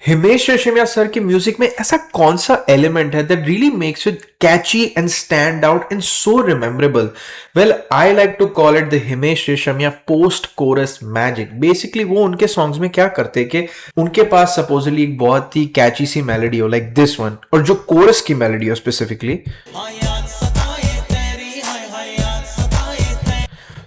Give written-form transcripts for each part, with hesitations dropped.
Himesh Reshammiya sir के music में ऐसा कौन सा एलिमेंट है that really makes it catchy and stand out and so rememberable? Well, I like to call it the Himesh Reshammiya post chorus magic. Basically वो उनके songs में क्या करते कि उनके पास सपोजली एक बहुत ही कैची सी मेलोडी हो, लाइक दिस वन, और जो कोरस की मेलोडी हो स्पेसिफिकली,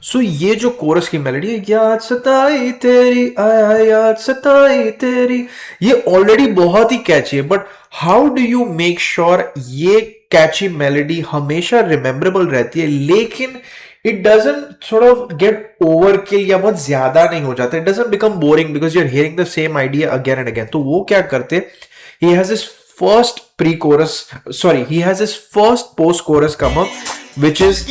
सो ये जो कोरस की मेलोडी है, याद सताई तेरी आया याद सताई तेरी, ये ऑलरेडी बहुत ही कैची है। But how do you make sure ये कैची मेलोडी हमेशा रिमेम्बरेबल रहती है, लेकिन it doesn't sort of get overkill या बहुत ज्यादा नहीं हो जाता, it doesn't become boring because you are hearing the same idea again and again. तो वो क्या करते, he has his first pre chorus, sorry, he has his first post chorus come up which is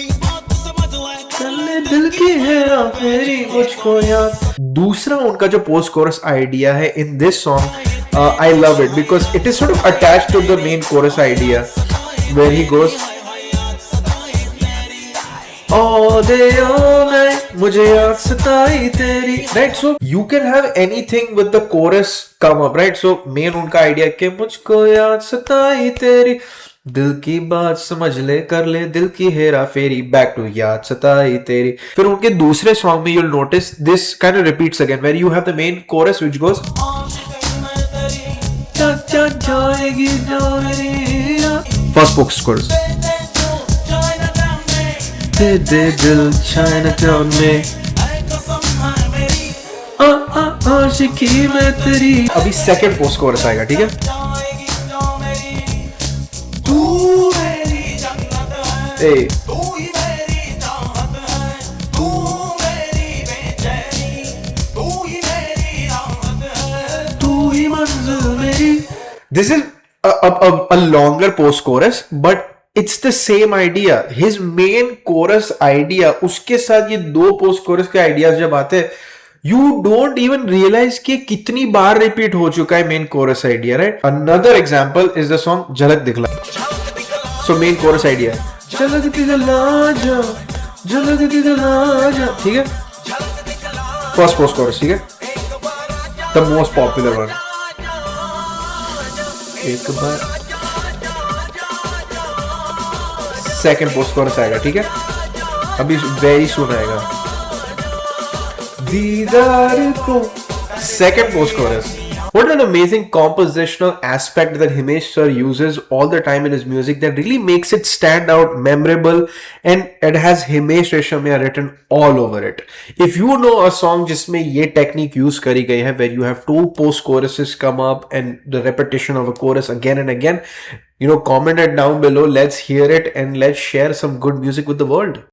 दिल की है मेरी मुझको याद। दूसरा उनका जो पोस्ट कोरस आइडिया है in this song, I love it because it is sort of attached to the main chorus idea where he goes all day all night मुझे याद सताई तेरी, right? So you can have anything with the chorus come up, right? So main उनका आइडिया कि मुझको याद सताई तेरी, दिल की बात समझ ले कर ले दिल की हेरा फेरी, बैक टू याद सताई तेरी। फिर उनके दूसरे सॉन्ग में you'll notice this kind of repeats again where you have the main chorus which goes first post chorus दे दे दिल चाइनाटाउन में आशिकी में तेरी। अभी सेकंड पोस्ट कोरस आएगा, ठीक है? Hey. This is a longer post chorus, but it's the same idea. His main chorus idea, उसके साथ ये दो post chorus के ideas जब आते हैं, you don't even realize कि कितनी बार repeat हो चुका है main chorus idea, right? Another example is the song झलक दिखला. So main chorus idea, झलक दिखला जा, झलक दिखला जा, ठीक है? First post chorus, ठीक है? The most popular one. एक बार सेकंड पोस्ट कोरस आएगा, ठीक है? अभी वेरी सुन आएगा दीदार को, second post chorus. What an amazing compositional aspect that Himesh sir uses all the time in his music that really makes it stand out, memorable, and it has Himesh Reshammiya written all over it. If you know a song जिसमें ये technique use करी गई है where you have two post choruses come up and the repetition of a chorus again and again, comment it down below. Let's hear it and let's share some good music with the world.